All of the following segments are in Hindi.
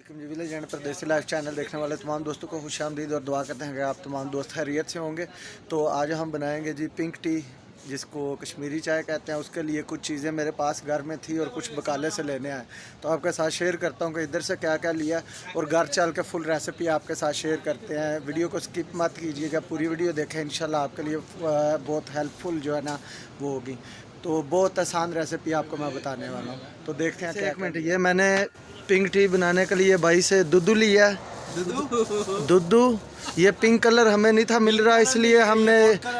वालेकुम जी। विलेज एंड परदेसी लाइफ चैनल देखने वाले तमाम दोस्तों को खुशामदीद और दुआ करते हैं कि आप तमाम दोस्त खैरियत से होंगे। तो आज हम बनाएंगे जी पिंक टी, जिसको कश्मीरी चाय कहते हैं। उसके लिए कुछ चीज़ें मेरे पास घर में थी और कुछ बकाले से लेने आए, तो आपके साथ शेयर करता हूँ कि इधर से क्या क्या लिया और घर चल के फुल रेसिपी आपके साथ शेयर करते हैं। वीडियो को स्किप मत कीजिएगा, पूरी वीडियो देखें, इंशाल्लाह आपके लिए बहुत हेल्पफुल जो है ना वो होगी। तो बहुत आसान रेसिपी आपको मैं बताने वाला हूँ, तो देखते हैं। एक मिनट, ये मैंने पिंक टी बनाने के लिए भाई से दूध लिया है। दूध, ये पिंक कलर हमें नहीं था मिल रहा, इसलिए हमने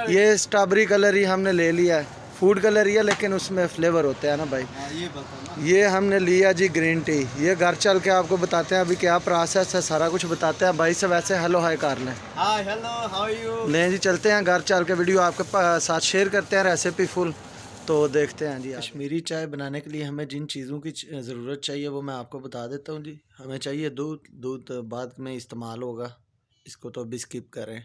ये स्ट्रॉबेरी कलर ही हमने ले लिया है। फूड कलर ही है लेकिन उसमें फ्लेवर होते हैं ना भाई। ये हमने लिया जी ग्रीन टी। ये घर चल के आपको बताते हैं अभी क्या प्रोसेस है, सारा कुछ बताते हैं। भाई से वैसे हेलो हाय कर लें। Hi hello how are you. ले जी, चलते हैं घर चल के वीडियो आपके साथ शेयर करते हैं रेसिपी फुल। तो देखते हैं जी। कश्मीरी चाय बनाने के लिए हमें जिन चीज़ों की ज़रूरत चाहिए वो मैं आपको बता देता हूँ जी। हमें चाहिए दूध। दूध बाद में इस्तेमाल होगा, इसको तो अभी स्किप करें।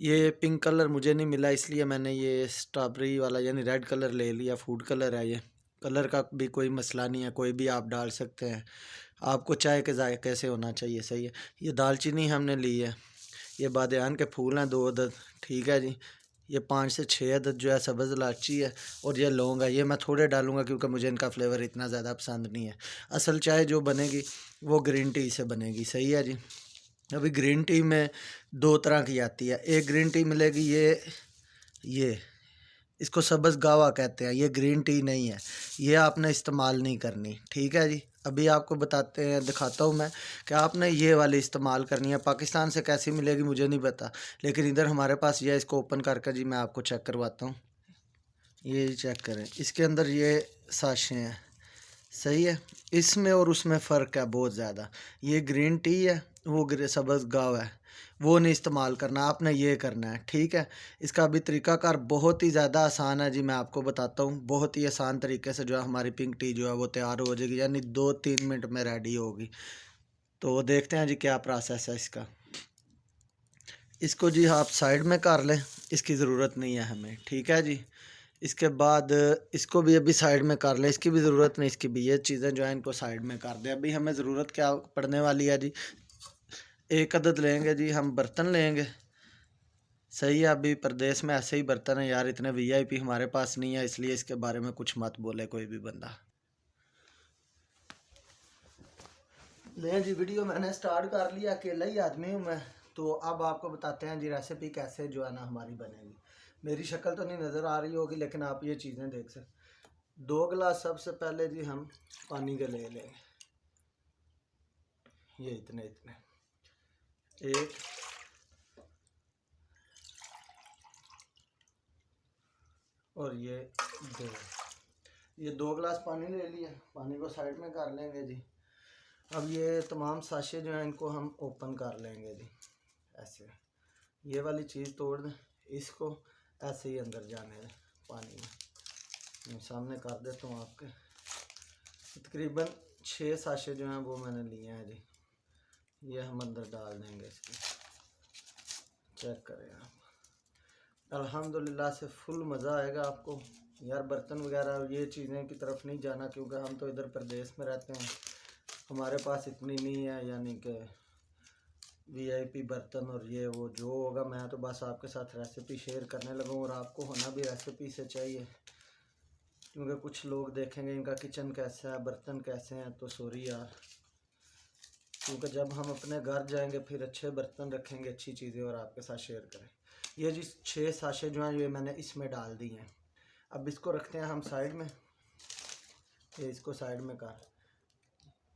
ये पिंक कलर मुझे नहीं मिला, इसलिए मैंने ये स्ट्रॉबेरी वाला यानी रेड कलर ले लिया। फूड कलर है ये, कलर का भी कोई मसला नहीं है, कोई भी आप डाल सकते हैं। आपको चाय के जायके से होना चाहिए, सही है। ये दालचीनी हमने ली है। ये बादयान के फूल हैं 2 अदद, ठीक है जी। ये 5 से 6 अदद जो है सब्ज़ इलायची है, और ये लौंग है। ये मैं थोड़े डालूंगा क्योंकि मुझे इनका फ्लेवर इतना ज़्यादा पसंद नहीं है। असल चाय जो बनेगी वो ग्रीन टी से बनेगी, सही है जी। अभी ग्रीन टी में 2 तरह की आती है। एक ग्रीन टी मिलेगी ये इसको सब्ज़ गावा कहते हैं। ये ग्रीन टी नहीं है, ये आपने इस्तेमाल नहीं करनी, ठीक है जी। अभी आपको बताते हैं, दिखाता हूँ मैं कि आपने ये वाली इस्तेमाल करनी है। पाकिस्तान से कैसी मिलेगी मुझे नहीं पता, लेकिन इधर हमारे पास ये। इसको ओपन करके जी मैं आपको चेक करवाता हूँ। ये चेक करें, इसके अंदर ये साशे हैं, सही है। इसमें और उसमें फ़र्क है बहुत ज़्यादा। ये ग्रीन टी है, वो सब्ज़ गाव है, वो नहीं इस्तेमाल करना, आपने ये करना है, ठीक है। इसका भी तरीक़ाकार बहुत ही ज़्यादा आसान है जी। मैं आपको बताता हूँ, बहुत ही आसान तरीके से जो है हमारी पिंक टी जो है वो तैयार हो जाएगी, यानी 2-3 मिनट में रेडी होगी। तो देखते हैं जी क्या प्रोसेस है इसका। इसको जी आप साइड में कर लें, इसकी ज़रूरत नहीं है हमें, ठीक है जी। इसके बाद इसको भी अभी साइड में कर लें, इसकी भी ज़रूरत नहीं, इसकी भी। ये चीज़ें जो है इनको साइड में कर दें। अभी हमें ज़रूरत क्या पड़ने वाली है जी। 1 अदद लेंगे जी हम, बर्तन लेंगे, सही है। अभी प्रदेश में ऐसे ही बर्तन है यार, इतने वीआईपी हमारे पास नहीं है, इसलिए इसके बारे में कुछ मत बोले कोई भी बंदा। ले जी, वीडियो मैंने स्टार्ट कर लिया, अकेला ही आदमी हूँ मैं। तो अब आपको बताते हैं जी रेसिपी कैसे जो है ना हमारी बनेगी। मेरी शक्ल तो नहीं नज़र आ रही होगी, लेकिन आप ये चीज़ें देख सकते। 2 गिलास सबसे पहले जी हम पानी के ले लेंगे, ये इतने इतने। 1 और ये 2। ये 2 गिलास पानी ले लिया, पानी को साइड में कर लेंगे जी। अब ये तमाम साशे जो हैं इनको हम ओपन कर लेंगे जी, ऐसे। ये वाली चीज़ तोड़ दें, इसको ऐसे ही अंदर जाने दें पानी में। मैं सामने कर देता हूँ आपके। तकरीबन 6 साशे जो हैं वो मैंने लिए हैं जी। ये हम अंदर डाल देंगे इसके। चेक करें आप, अल्हम्दुलिल्लाह से फुल मज़ा आएगा आपको यार। बर्तन वगैरह ये चीज़ें की तरफ नहीं जाना, क्योंकि हम तो इधर प्रदेश में रहते हैं, हमारे पास इतनी नहीं है, यानी कि वीआईपी बर्तन और ये वो जो होगा। मैं तो बस आपके साथ रेसिपी शेयर करने लगा हूँ, और आपको होना भी रेसिपी से चाहिए, क्योंकि कुछ लोग देखेंगे इनका किचन कैसा है, बर्तन कैसे हैं, तो सॉरी यार। क्योंकि जब हम अपने घर जाएंगे फिर अच्छे बर्तन रखेंगे, अच्छी चीज़ें, और आपके साथ शेयर करें। ये जी 6 साशे जो हैं ये मैंने इसमें डाल दी हैं। अब इसको रखते हैं हम साइड में। ये इसको साइड में कर,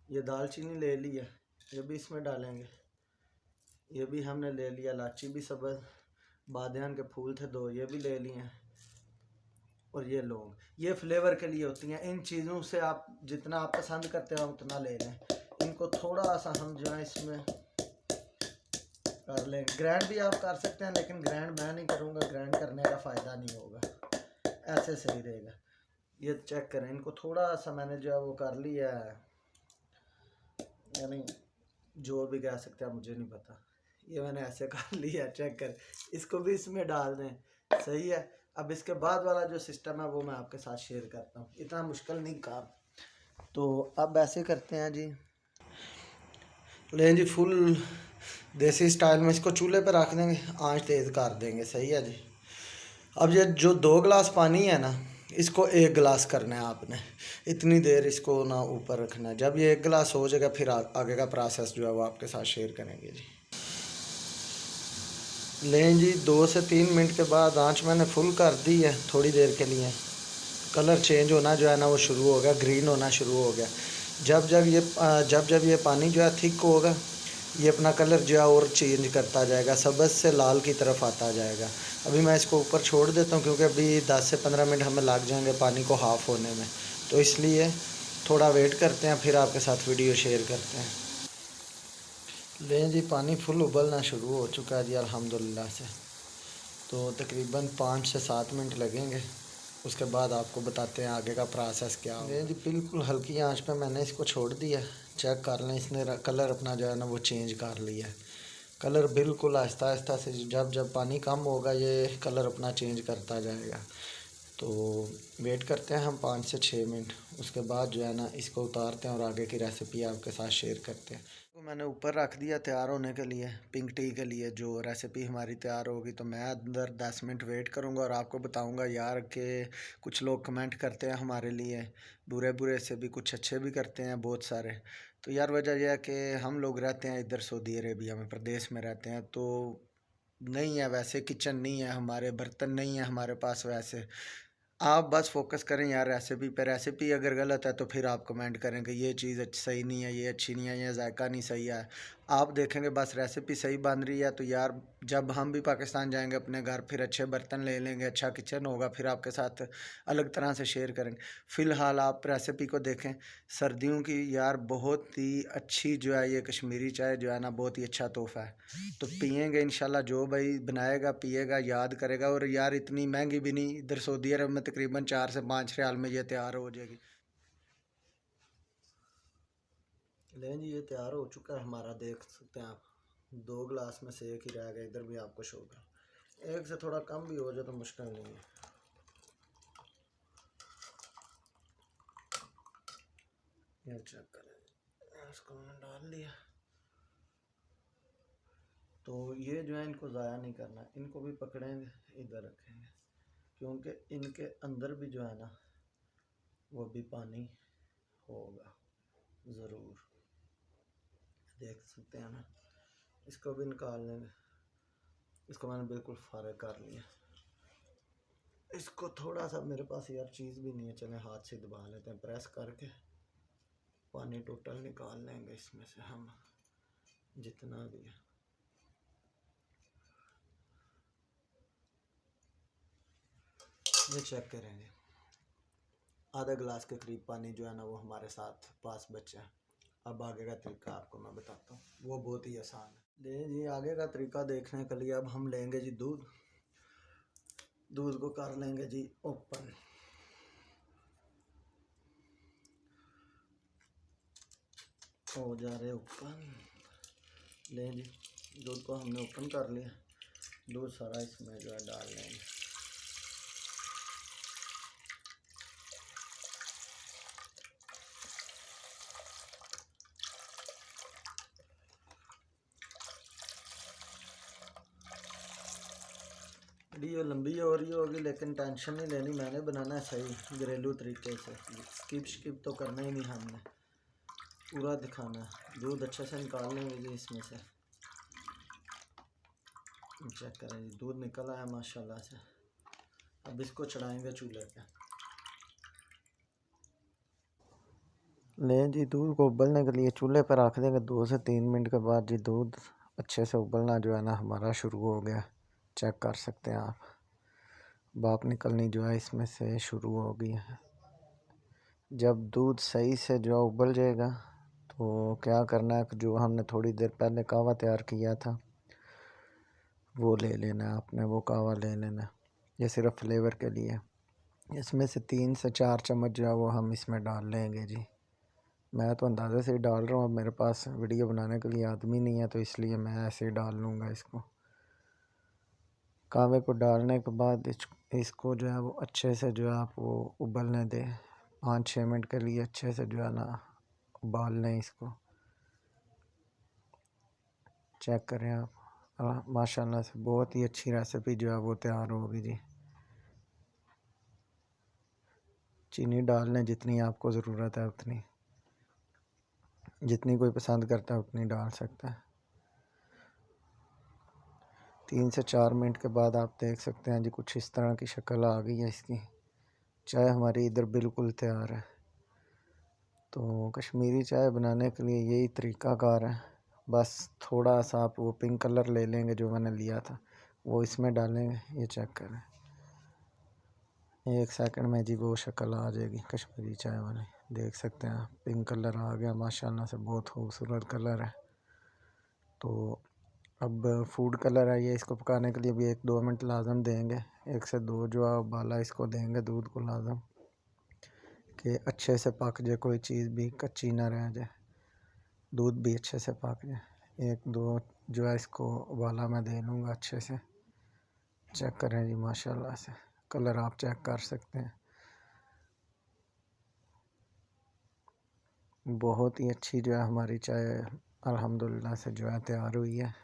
ये दालचीनी ले ली है, ये भी इसमें डालेंगे। ये भी हमने ले लिया, इलायची भी सब्ज़, बादयान के फूल थे 2, ये भी ले लिए हैं। और ये लौंग, ये फ्लेवर के लिए होती हैं। इन चीज़ों से आप जितना आप पसंद करते हो उतना ले लें। इनको थोड़ा सा हम जो है इसमें कर लें। ग्राइंड भी आप कर सकते हैं, लेकिन ग्राइंड मैं नहीं करूँगा, ग्राइंड करने का फ़ायदा नहीं होगा, ऐसे सही रहेगा। ये चेक करें, इनको थोड़ा सा मैंने जो है वो कर लिया है, यानी जो भी कह सकते हैं मुझे नहीं पता। ये मैंने ऐसे कर लिया, चेक कर। इसको भी इसमें डाल दें, सही है। अब इसके बाद वाला जो सिस्टम है वो मैं आपके साथ शेयर करता हूँ, इतना मुश्किल नहीं काम। तो अब ऐसे करते हैं जी, लें जी, फुल देसी स्टाइल में इसको चूल्हे पर रख देंगे, आंच तेज़ कर देंगे। सही है जी। अब ये जो 2 गिलास पानी है ना, इसको 1 गिलास करना है आपने। इतनी देर इसको ना ऊपर रखना है। जब ये 1 गिलास हो जाएगा फिर आगे का प्रोसेस जो है वो आपके साथ शेयर करेंगे जी। लें जी, 2 से 3 मिनट के बाद आंच मैंने फुल कर दी है थोड़ी देर के लिए। कलर चेंज होना जो है ना वो शुरू हो गया, ग्रीन होना शुरू हो गया। जब ये पानी जो है थिक होगा, ये अपना कलर जो है और चेंज करता जाएगा, सब्ज़ से लाल की तरफ आता जाएगा। अभी मैं इसको ऊपर छोड़ देता हूँ क्योंकि अभी 10 से 15 मिनट हमें लग जाएंगे पानी को हाफ़ होने में, तो इसलिए थोड़ा वेट करते हैं, फिर आपके साथ वीडियो शेयर करते हैं। लें जी, पानी फुल उबलना शुरू हो चुका है जी अल्हम्दुलिल्लाह से। तो तकरीबन 5 से 7 मिनट लगेंगे। उसके बाद आपको बताते हैं आगे का प्रोसेस क्या होगा। जी बिल्कुल हल्की आंच पे मैंने इसको छोड़ दिया। चेक कर लें, इसने कलर अपना जो है ना वो चेंज कर लिया है। कलर बिल्कुल आहिस्ता आहिस्ता से, जब जब पानी कम होगा ये कलर अपना चेंज करता जाएगा। तो वेट करते हैं हम 5 से 6 मिनट। उसके बाद जो है ना इसको उतारते हैं और आगे की रेसिपी आपके साथ शेयर करते हैं। तो मैंने ऊपर रख दिया तैयार होने के लिए, पिंक टी के लिए। जो रेसिपी हमारी तैयार होगी तो मैं अंदर 10 मिनट वेट करूँगा और आपको बताऊँगा यार कि कुछ लोग कमेंट करते हैं हमारे लिए, बुरे बुरे से भी, कुछ अच्छे भी करते हैं बहुत सारे। तो यार वजह यह है कि हम लोग रहते हैं इधर सऊदी अरेबिया में, प्रदेश में रहते हैं, तो नहीं है वैसे किचन, नहीं है हमारे, बर्तन नहीं है हमारे पास वैसे। आप बस फोकस करें यार रेसिपी पे। रेसिपी अगर गलत है तो फिर आप कमेंट करें कि ये चीज़ सही नहीं है, ये अच्छी नहीं है, ये जायका नहीं सही है। आप देखेंगे बस रेसिपी सही बन रही है तो यार जब हम भी पाकिस्तान जाएंगे अपने घर, फिर अच्छे बर्तन ले लेंगे, अच्छा किचन होगा, फिर आपके साथ अलग तरह से शेयर करेंगे। फ़िलहाल आप रेसिपी को देखें। सर्दियों की यार बहुत ही अच्छी जो है ये कश्मीरी चाय जो है ना, बहुत ही अच्छा तोहफ़ा है। तो पिएंगे इंशाल्लाह, जो भाई बनाएगा पिएगा याद करेगा। और यार इतनी महंगी भी नहीं, इधर सऊदी अरब में तकरीबन 4 से 5 रियाल में ये तैयार हो जाएगी। लें जी, ये तैयार हो चुका है हमारा, देख सकते हैं आप। 2 गिलास में से एक ही रह गया, इधर भी आपको शो कर, एक से थोड़ा कम भी हो जाए तो मुश्किल नहीं है। ये चेक करें, इसको मैंने डाल लिया। तो ये जो है इनको ज़ाया नहीं करना, इनको भी पकड़ेंगे, इधर रखेंगे, क्योंकि इनके अंदर भी जो है ना वो भी पानी होगा ज़रूर। देख सकते हैं ना, इसको भी निकाल लेंगे। इसको मैंने बिल्कुल फारग कर लिया। इसको थोड़ा सा, मेरे पास यार चीज़ भी नहीं है, चलें हाथ से दबा लेते हैं, प्रेस करके पानी टोटल निकाल लेंगे इसमें से हम, जितना भी है। ये चेक करेंगे, आधा गिलास के करीब पानी जो है ना वो हमारे साथ पास बचा है। अब आगे का तरीका आपको मैं बताता हूँ, वो बहुत ही आसान है। ले जी, आगे का तरीका देखने के लिए अब हम लेंगे जी दूध। दूध को कर लेंगे जी ओपन। हो जा रहे ओपन। लें जी, दूध को हमने ओपन कर लिया। दूध सारा इसमें जो है डाल लेंगे। वीडियो लंबी हो रही होगी लेकिन टेंशन नहीं लेनी, मैंने बनाना है सही घरेलू तरीके से। स्किप तो करना ही नहीं हमने, पूरा दिखाना है। दूध अच्छे से निकाल लेंगे जी इसमें से। चेक करें जी, दूध निकल आया माशाल्लाह से। अब इसको चढ़ाएंगे चूल्हे पे। लें जी, दूध को उबलने के लिए चूल्हे पर रख देंगे। 2 से 3 मिनट के बाद जी दूध अच्छे से उबलना जो है ना हमारा शुरू हो गया। चेक कर सकते हैं आप, भाप निकलनी जो है इसमें से शुरू हो गई है। जब दूध सही से जो उबल जाएगा तो क्या करना है, जो हमने थोड़ी देर पहले कहवा तैयार किया था वो ले लेना है आपने, वो कहवा ले लेना है। ये सिर्फ फ्लेवर के लिए। इसमें से 3 से 4 चम्मच जो है वो हम इसमें डाल लेंगे जी। मैं तो अंदाज़े से ही डाल रहा हूँ, अब मेरे पास वीडियो बनाने के लिए आदमी नहीं है तो इसलिए मैं ऐसे ही डाल लूँगा इसको। कहवे को डालने के बाद इसको जो है वो अच्छे से जो है आप वो उबलने दें। 5-6 मिनट के लिए अच्छे से जो है ना उबाल लें इसको। चेक करें आप, माशाल्लाह से बहुत ही अच्छी रेसिपी जो है वो तैयार होगी जी। चीनी डाल लें जितनी आपको ज़रूरत है उतनी, जितनी कोई पसंद करता है उतनी डाल सकता है। 3 से 4 मिनट के बाद आप देख सकते हैं जी कुछ इस तरह की शक्ल आ गई है इसकी। चाय हमारी इधर बिल्कुल तैयार है। तो कश्मीरी चाय बनाने के लिए यही तरीक़ाकार है। बस थोड़ा सा आप वो पिंक कलर ले लेंगे जो मैंने लिया था, वो इसमें डालेंगे। ये चेक करें, 1 सेकंड में जी वो शक्ल आ जाएगी कश्मीरी चाय वाली। देख सकते हैं पिंक कलर आ गया, माशाल्लाह से बहुत खूबसूरत कलर है। तो अब फूड कलर है ये, इसको पकाने के लिए भी 1-2 मिनट लाजम देंगे। 1 से 2 जो है उबाला इसको देंगे दूध को लाजम, कि अच्छे से पक जाए, कोई चीज़ भी कच्ची ना रह जाए, दूध भी अच्छे से पक जाए। 1-2 जो है इसको उबाला मैं दे लूँगा अच्छे से। चेक करें जी माशाल्लाह से कलर आप चेक कर सकते हैं। बहुत ही अच्छी जो है हमारी चाय अल्हम्दुलिल्लाह से जो है तैयार हुई है।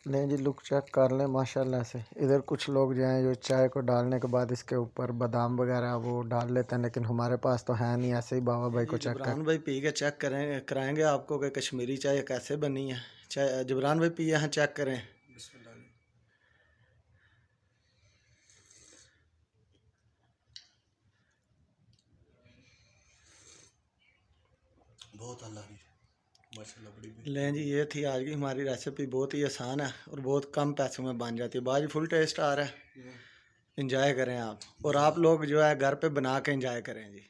नहीं जी, लुक चेक कर लें माशाल्लाह से। इधर कुछ लोग जो हैं जो चाय को डालने के बाद इसके ऊपर बादाम वगैरह वो डाल लेते हैं, लेकिन हमारे पास तो है नहीं। ऐसे ही बाबा भाई को चेक कर, भाई पी के चेक करें कराएंगे आपको कि कश्मीरी चाय कैसे बनी है। चाय जबरान भाई पिए हैं, चेक करें। बहुत अल्लाह की लें जी, ये थी आज की हमारी रेसिपी। बहुत ही आसान है और बहुत कम पैसों में बन जाती है। बाजी फुल टेस्ट आ रहा है, इंजॉय करें आप, और आप लोग जो है घर पे बना के इंजॉय करें जी।